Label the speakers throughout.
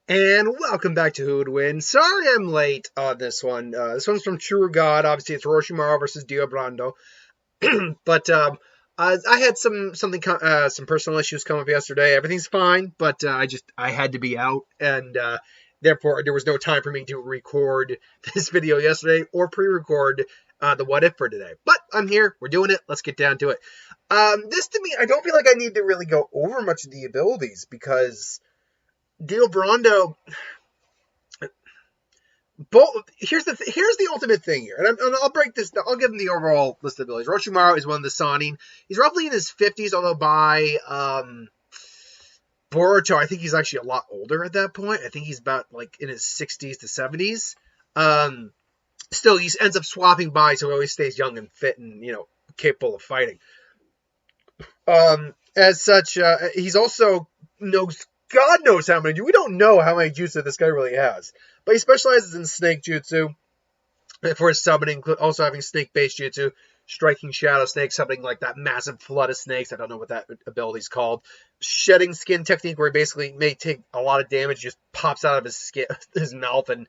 Speaker 1: And welcome back to Who Would Win. Sorry I'm late on this one. This one's from True God. Obviously, it's Orochimaru versus Dio Brando. but I had some personal issues come up yesterday. Everything's fine, but I had to be out, and therefore there was no time for me to record this video yesterday or pre-record the what if for today. But I'm here. We're doing it. Let's get down to it. This to me, I don't feel like I need to really go over much of the abilities because Dio Brando. Here's the ultimate thing here, and I'll break this. I'll give him the overall list of abilities. Orochimaru is one of the Sanin. He's roughly in his 50s, although by Boruto, I think he's actually a lot older at that point. I think he's about like in his 60s to 70s. Still, he ends up swapping by, so he always stays young and fit and capable of fighting. As such, he's also knows God knows how many. We don't know how many jutsu this guy really has. But he specializes in snake jutsu for his summoning, also having snake-based jutsu, striking shadow snakes, summoning like that massive flood of snakes. I don't know what that ability's called. Shedding skin technique, where he basically may take a lot of damage, just pops out of his skin, his mouth, and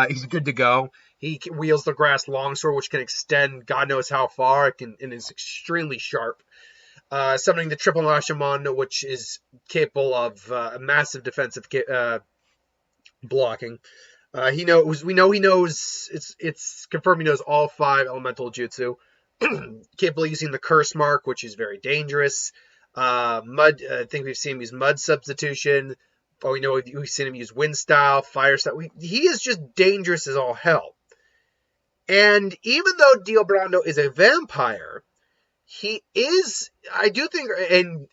Speaker 1: he's good to go. He wields the grass longsword, which can extend God knows how far, and is extremely sharp. Summoning the triple Rashomon, which is capable of a massive defensive blocking. We know he knows, it's confirmed he knows all 5 elemental jutsu. Capable of using the curse mark, which is very dangerous. Mud, I think we've seen him use mud substitution. But we know we've seen him use wind style, fire style. He is just dangerous as all hell. And even though Dio Brando is a vampire, he is, I do think,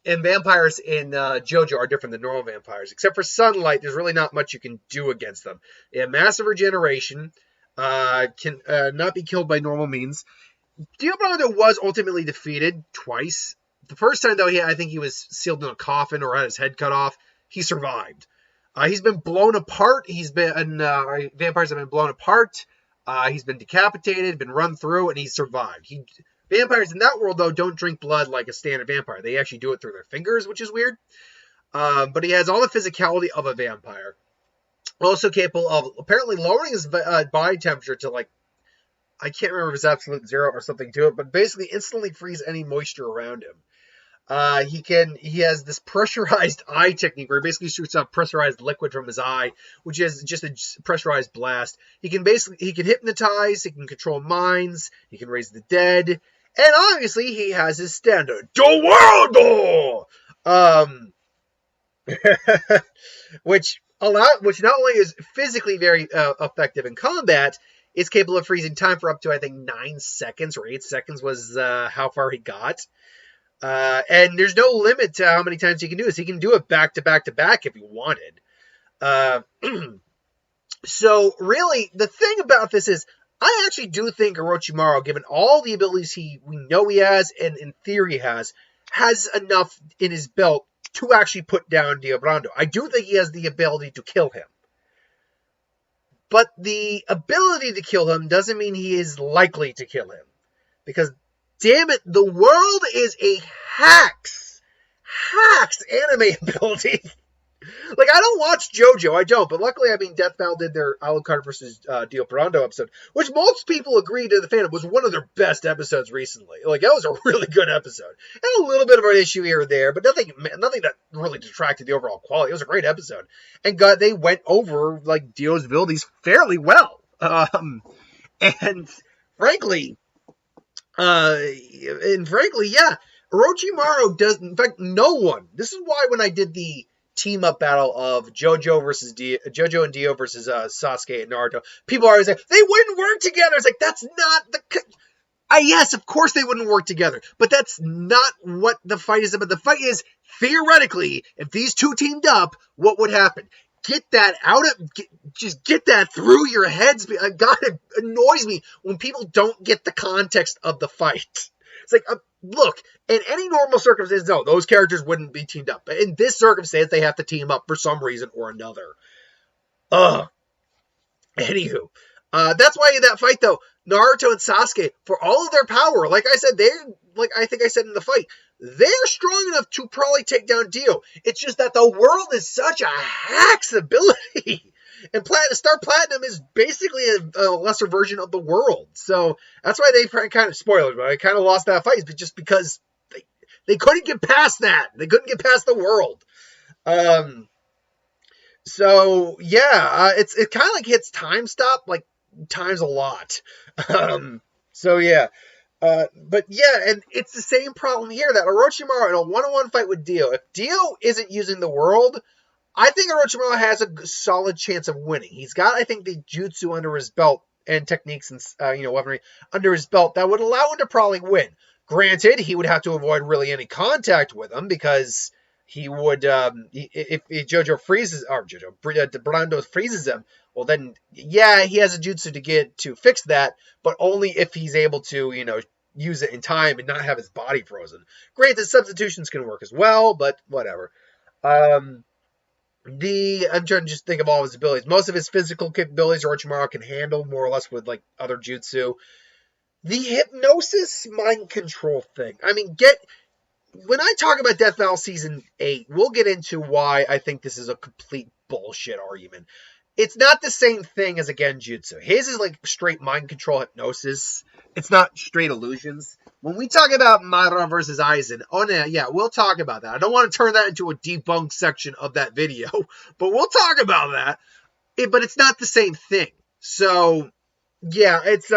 Speaker 1: and vampires in JoJo are different than normal vampires. Except for sunlight, there's really not much you can do against them. They have massive regeneration, can not be killed by normal means. Dio Brando was ultimately defeated twice. The first time, though, I think he was sealed in a coffin or had his head cut off. He survived. He's been blown apart. Vampires have been blown apart. He's been decapitated, been run through, and he's survived. Vampires in that world, though, don't drink blood like a standard vampire. They actually do it through their fingers, which is weird. But he has all the physicality of a vampire. Also capable of apparently lowering his body temperature to, like, I can't remember if it's absolute 0 or something to it, but basically instantly freeze any moisture around him. He has this pressurized eye technique where he basically shoots out pressurized liquid from his eye, which is just a pressurized blast. He can hypnotize, he can control minds, he can raise the dead, and obviously he has his standard Dio Brando! which not only is physically very effective in combat, is capable of freezing time for up to, I think, 9 seconds or 8 seconds was how far he got. And there's no limit to how many times he can do this. He can do it back to back to back if he wanted. So really, the thing about this is, I actually do think Orochimaru, given all the abilities we know he has, and in theory has enough in his belt to actually put down Dio Brando. I do think he has the ability to kill him. But the ability to kill him doesn't mean he is likely to kill him. Because, damn it, the world is a hacks anime ability. Like, I don't watch JoJo, I don't, but luckily, Death Battle did their Alucard versus Dio Brando episode, which most people agreed to the fandom was one of their best episodes recently. Like, that was a really good episode. And a little bit of an issue here or there, but nothing that really detracted the overall quality. It was a great episode. And they went over, like, Dio's abilities fairly well. And frankly, yeah, Orochimaru does, in fact, no one. This is why when I did the team up battle of Jojo and Dio versus Sasuke and Naruto, people are always like, they wouldn't work together. It's like, that's not yes, of course they wouldn't work together, but that's not what the fight is about. The fight is, theoretically, if these two teamed up, what would happen? Get that get that through your heads. God, it annoys me when people don't get the context of the fight. It's like, look, in any normal circumstance, no, those characters wouldn't be teamed up. But in this circumstance, they have to team up for some reason or another. Anywho, that's why in that fight, though, Naruto and Sasuke, for all of their power, like I said, I think I said in the fight, they're strong enough to probably take down Dio. It's just that the world is such a hack's ability. And Star Platinum is basically a lesser version of the world. So that's why they kind of, spoilers, but I kind of lost that fight, but just because they couldn't get past that. They couldn't get past the world. So yeah, it kind of like hits time stop like times a lot. So yeah. But yeah, and it's the same problem here that Orochimaru in a one-on-one fight with Dio. If Dio isn't using the world, I think Orochimaru has a solid chance of winning. He's got, I think, the jutsu under his belt and techniques and weaponry under his belt that would allow him to probably win. Granted, he would have to avoid really any contact with him because he would, if Jojo freezes, or Brando freezes him, well then, yeah, he has a jutsu to fix that, but only if he's able to, use it in time and not have his body frozen. Granted, substitutions can work as well, but whatever. I'm trying to just think of all of his abilities. Most of his physical capabilities Orochimaru can handle more or less with like other jutsu. The hypnosis mind control thing. I mean, when I talk about Death Battle Season 8, we'll get into why I think this is a complete bullshit argument. It's not the same thing as a Genjutsu. His is like straight mind control hypnosis. It's not straight illusions. When we talk about Madara versus Aizen, we'll talk about that. I don't want to turn that into a debunk section of that video, but we'll talk about that. But it's not the same thing. So, yeah, it's,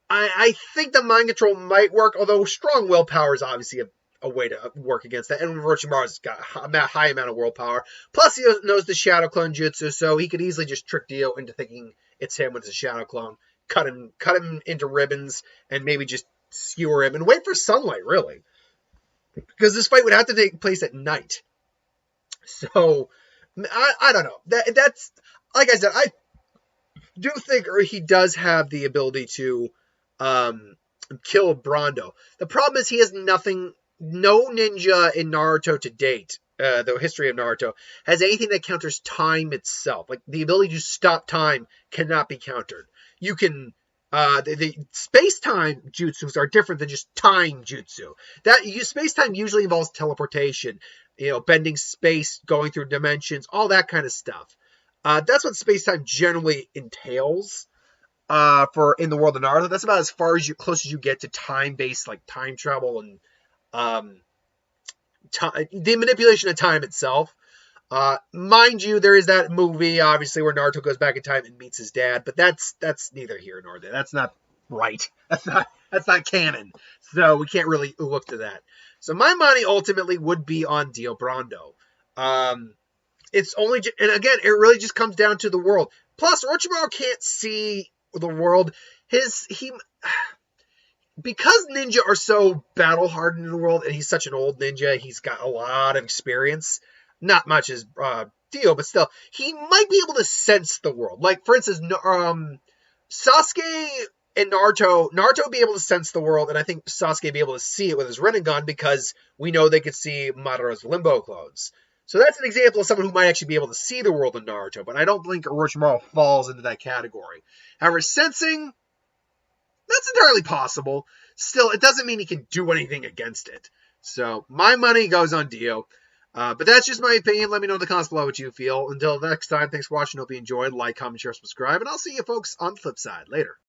Speaker 1: I think the mind control might work, although strong willpower is obviously a way to work against that. And Orochimaru's got a high amount of willpower. Plus, he knows the Shadow Clone Jutsu, so he could easily just trick Dio into thinking it's him when it's a Shadow Clone. Cut him into ribbons, and maybe just skewer him and wait for sunlight, really. Because this fight would have to take place at night. So, I don't know. That's, like I said, I do think he does have the ability to kill Brando. The problem is he has nothing, no ninja in Naruto to date, the history of Naruto, has anything that counters time itself. Like, the ability to stop time cannot be countered. You can, the space-time jutsus are different than just time jutsu. Space-time usually involves teleportation, bending space, going through dimensions, all that kind of stuff. That's what space-time generally entails. In the world of Naruto, that's about as close as you get to time-based, like time travel and the manipulation of time itself. Mind you, there is that movie, obviously, where Naruto goes back in time and meets his dad, but that's neither here nor there. That's not right. That's not canon. So we can't really look to that. So my money ultimately would be on Dio Brando. It's only, and again, it really just comes down to the world. Plus, Orochimaru can't see the world. Because ninja are so battle hardened in the world, and he's such an old ninja, he's got a lot of experience. Not much as Dio, but still, he might be able to sense the world. Like, for instance, Sasuke and Naruto would be able to sense the world, and I think Sasuke would be able to see it with his Rinnegan because we know they could see Madara's limbo clones. So that's an example of someone who might actually be able to see the world in Naruto, but I don't think Orochimaru falls into that category. However, sensing, that's entirely possible. Still, it doesn't mean he can do anything against it. So, my money goes on Dio. But that's just my opinion. Let me know in the comments below what you feel. Until next time, thanks for watching. Hope you enjoyed. Like, comment, share, subscribe. And I'll see you folks on the flip side. Later.